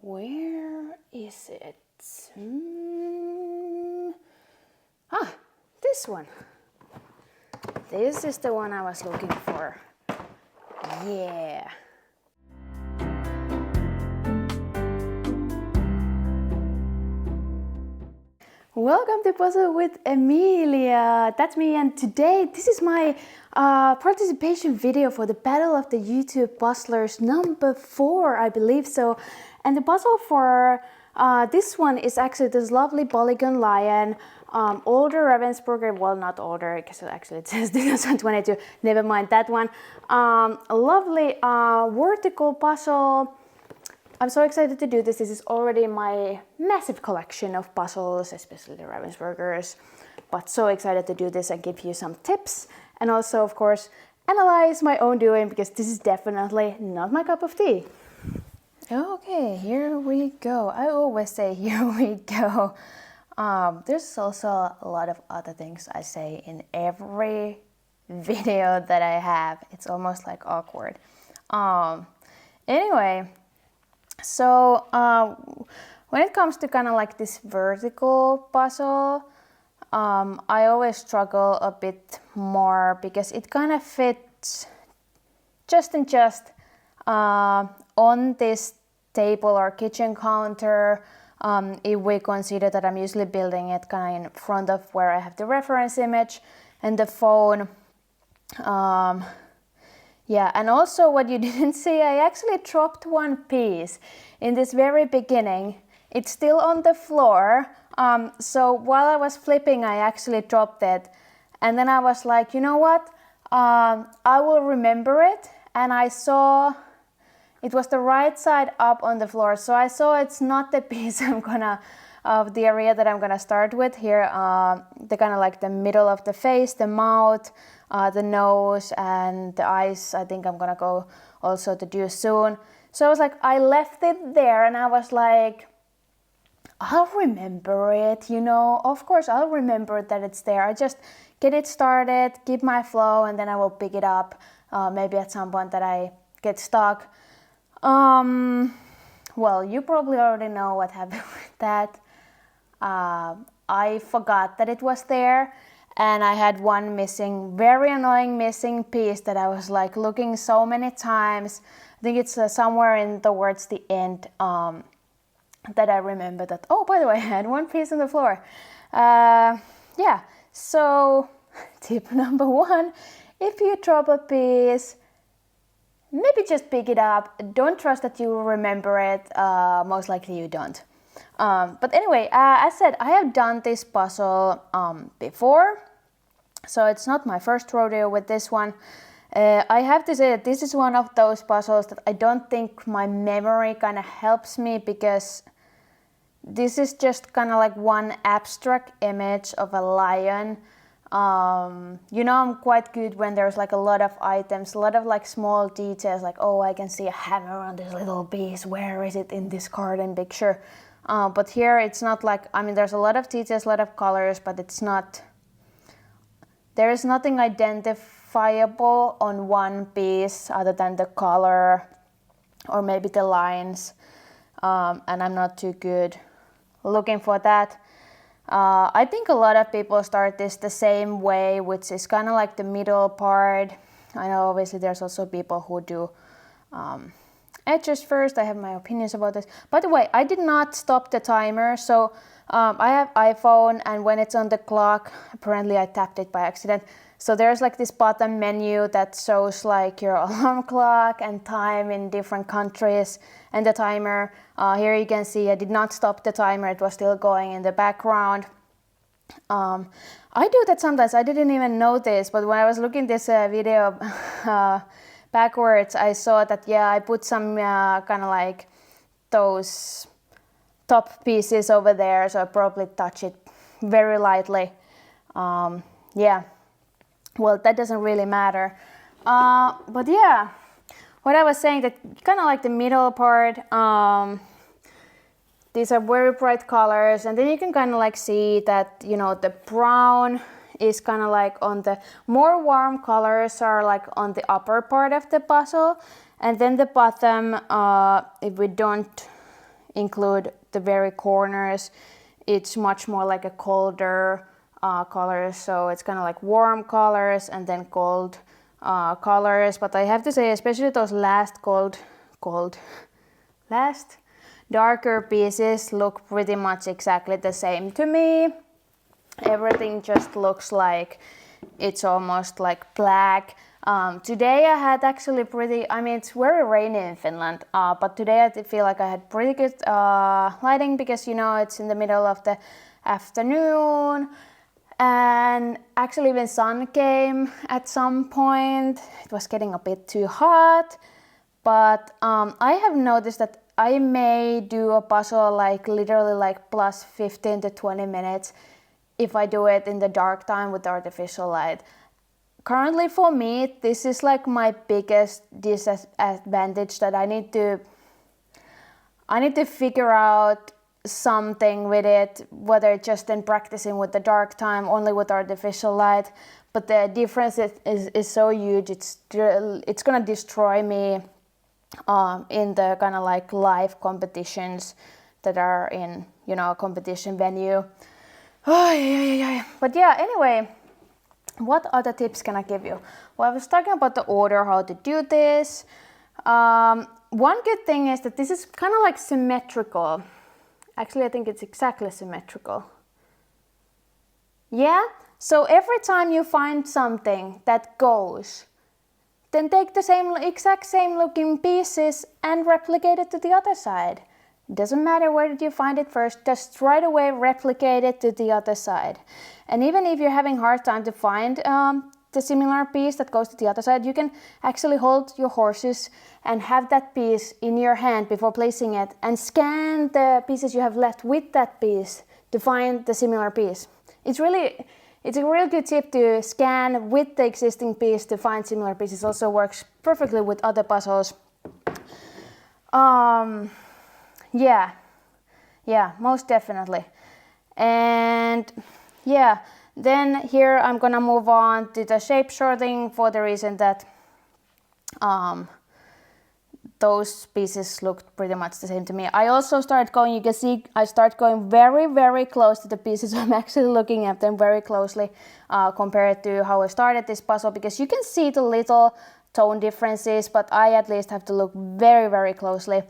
Where is it? This one. This is the one I was looking for. Yeah. Welcome to Puzzle with Emilia. That's me, and today this is my participation video for the Battle of the YouTube Puzzlers number 4, I believe so. And the puzzle for this one is actually this lovely Polygon Lion, older Ravensburger, well, not older, because actually it says 2022, never mind that one. A lovely vertical puzzle. I'm so excited to do this. This is already my massive collection of puzzles, especially the Ravensburgers. But so excited to do this and give you some tips. And also, of course, analyze my own doing, because this is definitely not my cup of tea. Okay, here we go. I always say here we go. There's also a lot of other things I say in every video that I have. It's almost like awkward. Anyway. So when it comes to kind of like this vertical puzzle, I always struggle a bit more because it kind of fits just on this table or kitchen counter. If we consider that I'm usually building it kind of in front of where I have the reference image and the phone. Yeah, and also what you didn't see, I actually dropped one piece in this very beginning. It's still on the floor. So while I was flipping, I actually dropped it. And then I was like, you know what? I will remember it. And I saw it was the right side up on the floor. So I saw it's not the piece of the area that I'm gonna start with here. The kind of like the middle of the face, the mouth, the nose and the eyes. I think I'm gonna go also to do soon. So I was like, I left it there and I was like, I'll remember it, you know, of course I'll remember that it's there. I just get it started, keep my flow, and then I will pick it up maybe at some point that I get stuck. Well, you probably already know what happened with that. I forgot that it was there. And I had one missing, very annoying missing piece that I was like looking so many times. I think it's somewhere in towards the end that I remember that, oh, by the way, I had one piece on the floor. Yeah, so tip number 1, if you drop a piece, maybe just pick it up. Don't trust that you will remember it. Most likely you don't. But anyway, as said, I have done this puzzle before. So it's not my first rodeo with this one. I have to say that this is one of those puzzles that I don't think my memory kind of helps me, because this is just kind of like one abstract image of a lion. You know, I'm quite good when there's like a lot of items, a lot of like small details, like, oh, I can see a hammer on this little piece. Where is it in this garden picture? But here it's not like, I mean, there's a lot of details, a lot of colors, but it's not, there is nothing identifiable on one piece other than the color or maybe the lines. And I'm not too good looking for that. I think a lot of people start this the same way, which is kind of like the middle part. I know obviously there's also people who do edges first. I have my opinions about this. By the way, I did not stop the timer. So I have iPhone, and when it's on the clock, apparently I tapped it by accident. So there's like this bottom menu that shows like your alarm clock and time in different countries and the timer. Here you can see I did not stop the timer. It was still going in the background. I do that sometimes. I didn't even notice, but when I was looking this video backwards, I saw that, yeah, I put some kind of like those top pieces over there, so I probably touch it very lightly. Yeah, well, that doesn't really matter. But yeah, what I was saying, that kind of like the middle part, these are very bright colors, and then you can kind of like see that, you know, the brown is kind of like on the more warm colors are like on the upper part of the puzzle, and then the bottom, include the very corners. It's much more like a colder colors, so it's kind of like warm colors and then cold colors. But I have to say, especially those last darker pieces look pretty much exactly the same to me. Everything just looks like it's almost like black. Today I had actually it's very rainy in Finland, but today I feel like I had pretty good lighting because, you know, it's in the middle of the afternoon, and actually even sun came at some point. It was getting a bit too hot, but I have noticed that I may do a puzzle like literally like plus 15 to 20 minutes if I do it in the dark time with artificial light. Currently for me, this is like my biggest disadvantage, that I need to figure out something with it, whether just in practicing with the dark time, only with artificial light. But the difference is so huge, it's gonna destroy me in the kind of like live competitions that are in, you know, a competition venue. But yeah, anyway, what other tips can I give you? Well, I was talking about the order, how to do this. One good thing is that this is kind of like symmetrical. Actually, I think it's exactly symmetrical. Yeah? So every time you find something that goes, then take the exact same looking pieces and replicate it to the other side. Doesn't matter where did you find it first, just right away replicate it to the other side. And even if you're having a hard time to find the similar piece that goes to the other side, you can actually hold your horses and have that piece in your hand before placing it and scan the pieces you have left with that piece to find the similar piece. It's a real good tip to scan with the existing piece to find similar pieces. Also works perfectly with other puzzles. Yeah, most definitely. And yeah, then here I'm gonna move on to the shape sorting for the reason that those pieces looked pretty much the same to me. I also started going, you can see I start going very, very close to the pieces. I'm actually looking at them very closely compared to how I started this puzzle, because you can see the little tone differences, but I at least have to look very, very closely.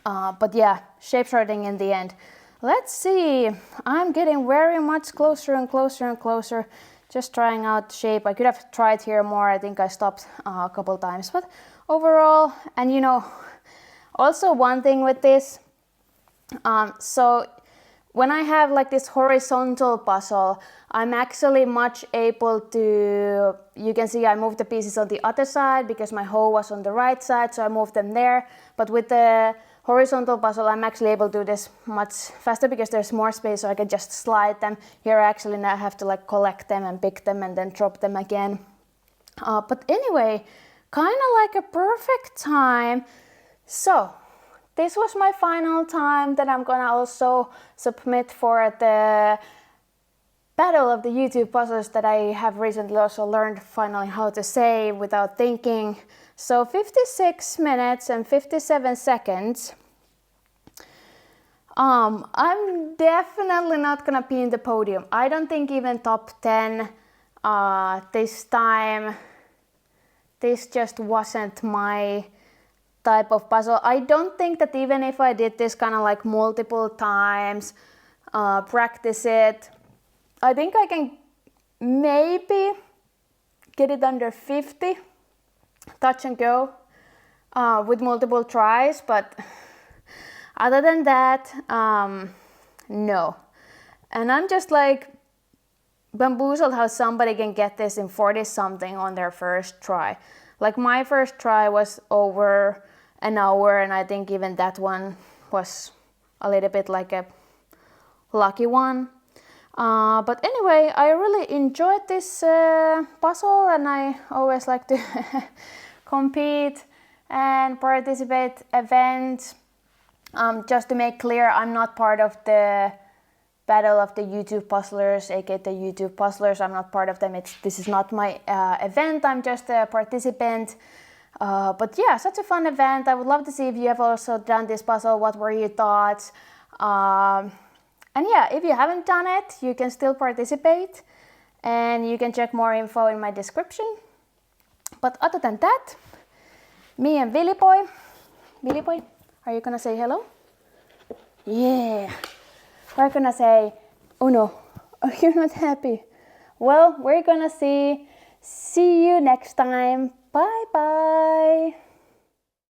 But yeah, shape sorting in the end. Let's see, I'm getting very much closer and closer and closer, just trying out the shape. I could have tried here more, I think I stopped a couple times, but overall, and you know, also one thing with this, so when I have like this horizontal puzzle, I'm actually much able to, you can see I moved the pieces on the other side because my hoe was on the right side, so I moved them there. But with the horizontal puzzle, I'm actually able to do this much faster because there's more space, so I can just slide them. Here I actually now have to like collect them and pick them and then drop them again. But anyway, kind of like a perfect time. So this was my final time that I'm gonna also submit for the battle of the YouTube puzzles that I have recently also learned finally how to say without thinking. So 56 minutes and 57 seconds. I'm definitely not gonna be in the podium. I don't think even top 10 this time. This just wasn't my type of puzzle. I don't think that even if I did this kind of like multiple times, practice it, I think I can maybe get it under 50, touch and go, with multiple tries, but other than that, no. And I'm just like bamboozled how somebody can get this in 40 something on their first try. Like my first try was over an hour, and I think even that one was a little bit like a lucky one. But anyway, I really enjoyed this puzzle, and I always like to compete and participate events. Just to make clear, I'm not part of the battle of the YouTube puzzlers, aka the YouTube puzzlers. I'm not part of them. This is not my event. I'm just a participant. But yeah, such a fun event. I would love to see if you have also done this puzzle. What were your thoughts? And yeah, if you haven't done it, you can still participate, and you can check more info in my description. But other than that, me and Billy Boy, are you gonna say hello? Yeah, we're gonna say, oh no, oh, you're not happy. Well, we're gonna see you next time. Bye bye.